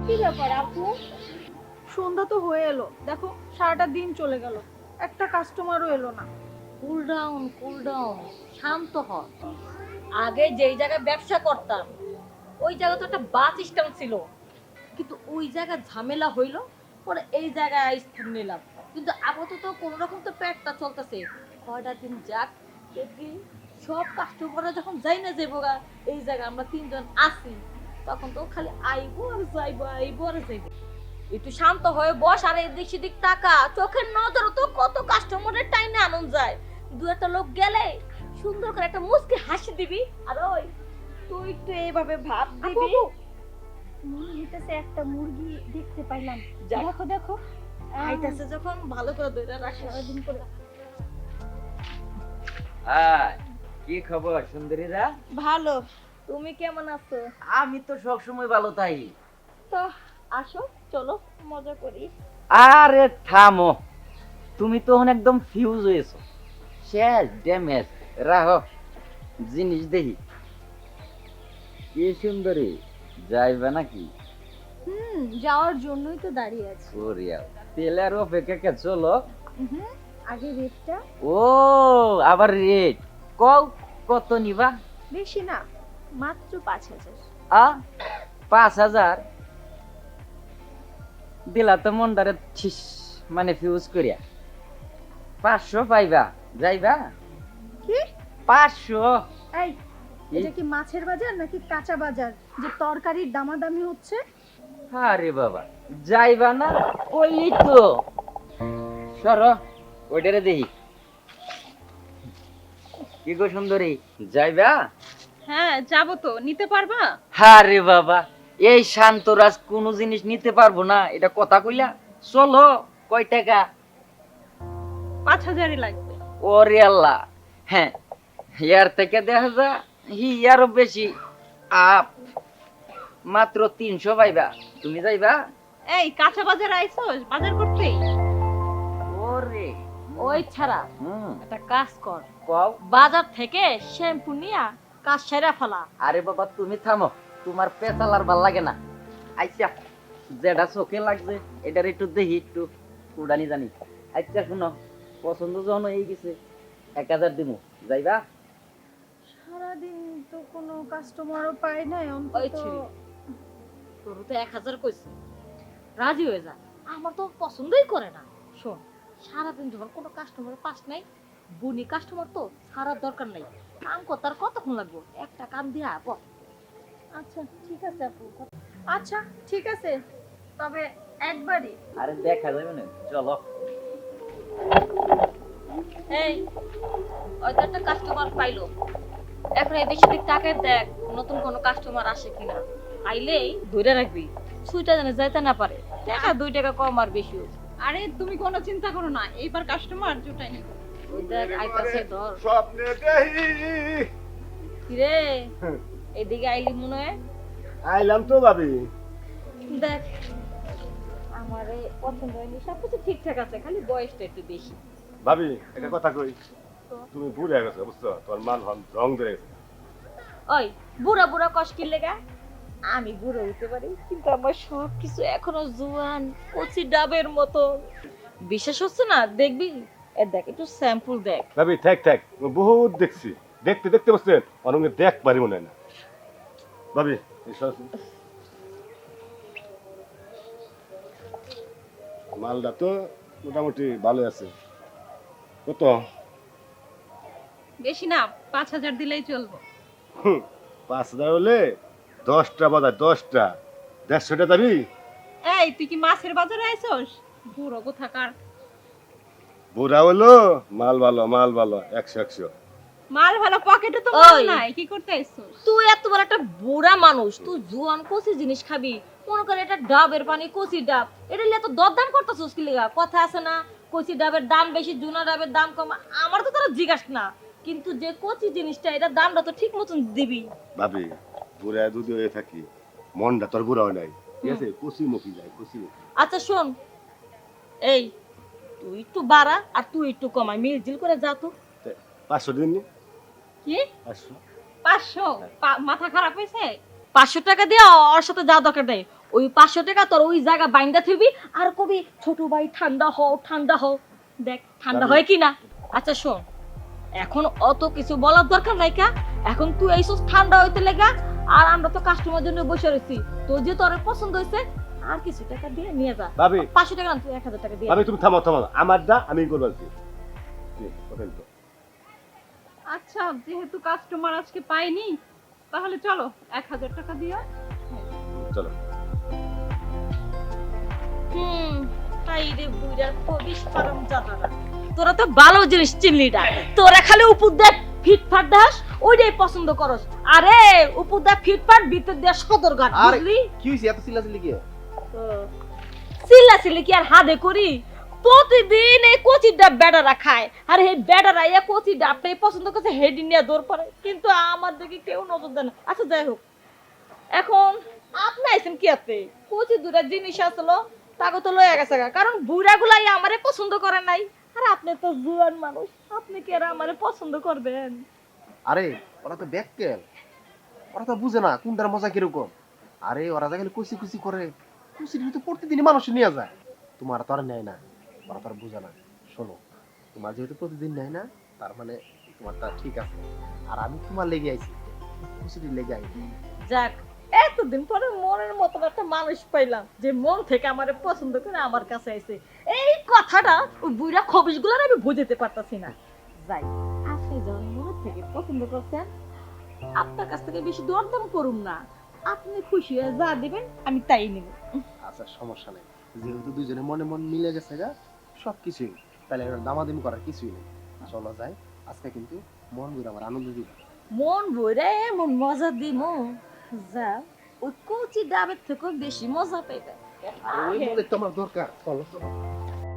কি ব্যাপার আপু? সন্ধ্যা তো হয়ে এলো, দেখো সারাটা দিন চলে গেল, একটা কাস্টমারও এলো না। কুল ডাউন, কুল ডাউন, শান্ত হ। আগে যেই জায়গায় ব্যবসা করতাম ওই জায়গা তো একটা বাস স্ট্যান্ড ছিল, কিন্তু ওই জায়গায় ঝামেলা হইলো, পরে এই জায়গায় স্থান নিলাম। কিন্তু আপাতত কোনো রকম তো পেটটা চলতেছে। কয়টা দিন যাক, দেখি সব কাস্টমাররা যখন যাই না যাইবো গা, এই জায়গায় আমরা তিনজন আছি, তখন তো খালি আইবো আর যাইবো, আইবো আর যাইবো। একটু শান্ত হয়ে বস, আর এদিক সেদিক তাকা, চোখের নজর তো কত কাস্টমারের টাইমে আনন্দ যায়। দু একটা লোক গেলে সুন্দর করে একটা মুচকি হাসি দিবি, আর ওই তুই একটু এইভাবে ভাব আপু দিবি। মনে হইতেছে একটা মুরগি দেখতে পাইলাম। যাক। দেখো দেখো, আইতাছে যখন ভালো করে ধরে রাখিস। সারাদিন করে। কি খবর সুন্দরীরা? ভালো, তুমি কেমন আছো? আমি তো সবসময় ভালো তাই। তো আসো, চলো মজা করি। আরে থামো, তুমি তো একদম ফিউজ হয়েছো, শেষ ড্যামেজ। রাহো জিনিস দেখি। কি সুন্দরী, যাইবে নাকি? যাওয়ার জন্যই তো দাঁড়িয়ে আছি। ওরিয়া তেলের অপেক্ষা, চলো। আগে রেটটা। ও আবার রেট কও, কত নিবা? বেশি না, মাত্র 5,000। 5,000 দিলা তো মনটারে ছিস, মানে ফিউজ করিয়া। 500 পাইবা, যাইবা? কি? 500? এই, এটা কি মাছের বাজার নাকি কাঁচা বাজার যে তরকারির দামাদামি হচ্ছে? আরে বাবা, যাইবা না? ওই তো সর, ওইটারে দেখি। কি গো সুন্দরী, যাইবা? হ্যাঁ যাবো তো, নিতে পারবা? আরে বাবা, এই শান্তরাজ কোন জিনিস নিতে পারবো না, এটা কথা কইলা? চলো। কয় টাকা? 5,000-ই লাগবে। ওরে আল্লাহ, হ্যাঁ ইয়ার থেকে দেখা যা ইয়ারও বেশি আপ, মাত্র 300 পাইবা। তুমি যাইবা? এই কাঁচা বাজার আইছস বাজার করতে? ওরে ওই ছাড়া হুম, একটা কাজ কর, কও। বাজার থেকে শ্যাম্পু নিয়া কাজ সেরা ফেলা। আরে বাবা তুমি থামো, তোমার পেছালার ভাল লাগে না। আচ্ছা, যেটা চোখে লাগছে এটার একটু দেখি, একটু উড়ানি জানি। আচ্ছা শুনো, পছন্দ যখন হয়ে গেছে 1,000 দিমু, যাইবা? সারাদিন তো কোনো কাস্টমারও পাই নাই ওই অন্তত। ছিরি, তোর তো 1000 কইছে, রাজি হয়ে যা। আমার তো পছন্দই করে না। শোন, সারাদিন যখন কোনো কাস্টমার পাস নাই, বুনি কাস্টমার তো ছাড়ার দরকার নাই। কাম করতে আর কতক্ষণ লাগবো, একটা কাম দিয়া বল। আচ্ছা ঠিক আছে আপু, আচ্ছা ঠিক আছে, তবে একবারই। আরে দেখা যাবে না, চলো। এই, ওই তো একটা কাস্টমার পাইলো, এখন এই বেশি দিক টাকা দেখ নতুন কোনো কাস্টমার আসে কিনা। আইলেই ধরে রাখবি, সুইটা যেন যাইতে না পারে। টাকা 2 টাকা কম আর বেশি হোক। আরে তুমি কোনো চিন্তা করো না, এইবার কাস্টমার জুটাই নিব। ওই দেখ আইতাছে, ধর। স্বপ্নে দেখি। কিরে, এদিকে আইলি মনে হয়। আইলাম তো ভাবি। দেখ, আমারে পছন্দ হয়নি, সবকিছু ঠিকঠাক আছে, খালি বয়সটা একটু বেশি। ভাবি একটা কথা কই, তুমি বুড়ে গেছো বুঝছো, তোমার মান রং ধরে গেছে। ওই বুড়া বুড়া কষ্টের লেগা আমি বুড়ো হইতে পারি, কিন্তু আমার সব কিছু এখনো জোয়ান কচি ডাবের মতো। বিশ্বাস হচ্ছে না? দেখবি, এ দেখ একটু স্যাম্পল দেখ। ভাবি থাক থাক, বহুত দেখছি, দেখতে দেখতে বসছেন অনেক দেখ পারি মনে হয় না। ভাবি এই সরো। মালটা তো মোটামুটি ভালো আছে। কত? বেশি না, 5,000 দিলেই চলবো। 5,000 হলে 10টা বাজার, 10টা 150টা দাবি। এই তুই কি মাছের বাজারে আইছস? বুড়ো কোথাকার। বুড়া হলো মাল ভালো, মাল ভালো, 100 মাল ভালো, পকেটে তো মাল ওই। নাই, কি করতে আইছস? তুই এত বড় একটা বুড়া মানুষ, তুই জোয়ান কচি জিনিস খাবি? মনে করে এটা ডাবের পানি, কচি ডাব, এটা নিয়ে এত দরদাম করতেছিস কি লিগা? কথা আছে না, কচি ডাবের দাম বেশি, জুনা ডাবের দাম কম। আমার তো তোরা জিজ্ঞাস না, কিন্তু যে কচি জিনিসটা, এটা দামটা তো ঠিক মতন দিবি। ভাবি বুড়া যদি হয়ে থাকি, মনটা তোর বুড়া হয় নাই, ঠিক আছে? কুচি মুখি যায়, কুচি মুখি। আচ্ছা শোন, এই তুই একটু বাড়া আর তুই একটু কমাই, মিলজিল করে যা তো। 500 দিন নি? কি 500? 500? মাথা খারাপ হয়েছে? 500 টাকা দিয়ে ওর সাথে যা দরকার নেই। ওই 500 টাকা তোর ওই জায়গা বাইন্দা থইবি আর কবি ছোট ভাই ঠান্ডা হও ঠান্ডা হও। দেখ ঠান্ডা হয় কি না। আচ্ছা শোন, এখন অত কিছু বলার দরকার নাই কা। এখন তুই এইসব ঠান্ডা হইতে লাগা, আর আমরা তো কাস্টমার জন্য বসে রইছি। তোর যে তোর পছন্দ হইছে আর কিছু টাকা দিয়ে নিয়ে যা। ভাবি 500 টাকা না, তুই 1000 টাকা দিয়ে। ভাবি তুমি থামো থামো, আমার দা আমি করবো আর কি। জি, ওঠেন তো। আচ্ছা যেহেতু কাস্টমার আজকে পাইনি, তাহলে চলো 1000 টাকা দিও। চলো। তাই রে বুইরা কবিস পারম জাদারা। তোরা তো ভালো জিনিস চিনলি না। তোরা খালি উপর দেখ ফিটফাট দাস, ওইটাই পছন্দ করস। আরে উপর দেখ ফিটফাট, ভিতর দেখ সদরঘাট, আরে বুঝলি? কি হইছে এত চিল্লাচিল্লি কি? চিল্লাচিল্লি কি আর হাদে করি? প্রতিদিন এই কচি ডাব বেড়ারা খায়, আর এই বেড়ারা এই কচি ডাবটাই পছন্দ করছে, হেডি নিয়ে দৌড় পড়ে, কিন্তু আমার দিকে কেউ নজর দেয় না। আচ্ছা যাই হোক, এখন আপনি আইছেন কি আছে? কচি দুটা জিনিস আসলো তাকে তো লয়ে গেছে গা, কারণ বুড়াগুলাই আমারে পছন্দ করে নাই। আর আপনি তো জুয়ান মানুষ, আপনি কি আর আমারে পছন্দ করবেন? আরে ওরা তো ব্যাককেল, ওরা তো বুঝে না কোনটার মজা কিরকম। আরে ওরা যা খালি কুচি কুচি করে, কুচি তো প্রতিদিনই মানুষ নিয়ে যায়। তোমার তো আর নেয় না, ওরা তো আর বুঝে না। শোনো, তোমার যেহেতু প্রতিদিন নেয় না, তার মানে তোমারটা ঠিক আছে। আর আমি তোমার লেগে আইছি, কুচিটি লেগে আইছি। যাক, এতদিন পরে মনের মতন একটা মানুষ পাইলাম যে মন থেকে আমারে পছন্দ করে আমার কাছে আইছে। এই কথাটা ওই বুড়া খবিস গুলার আমি বুঝতে পারতাছি না। যাই, আপনি যখন মনের থেকে পছন্দ করছেন, আপনার কাছ থেকে বেশি দরদাম করুম না। আপনি খুশি হয়ে যা দিবেন আমি তাই নিব। আচ্ছা সমস্যা নেই, যেহেতু দুজনে মনে মন মিলে গেছে গা সবকিছুই, তাহলে এবার দামাদামি করার কিছুই নেই। চলো যাই, আজকে কিন্তু মন বুঝে আমার আনন্দ দিব। মন বইরা এমন মজা দিব যা ওই কচি ডাবের থেকেও বেশি মজা পাইবে। ওই মনে তো আমার দরকার। চলো চলো।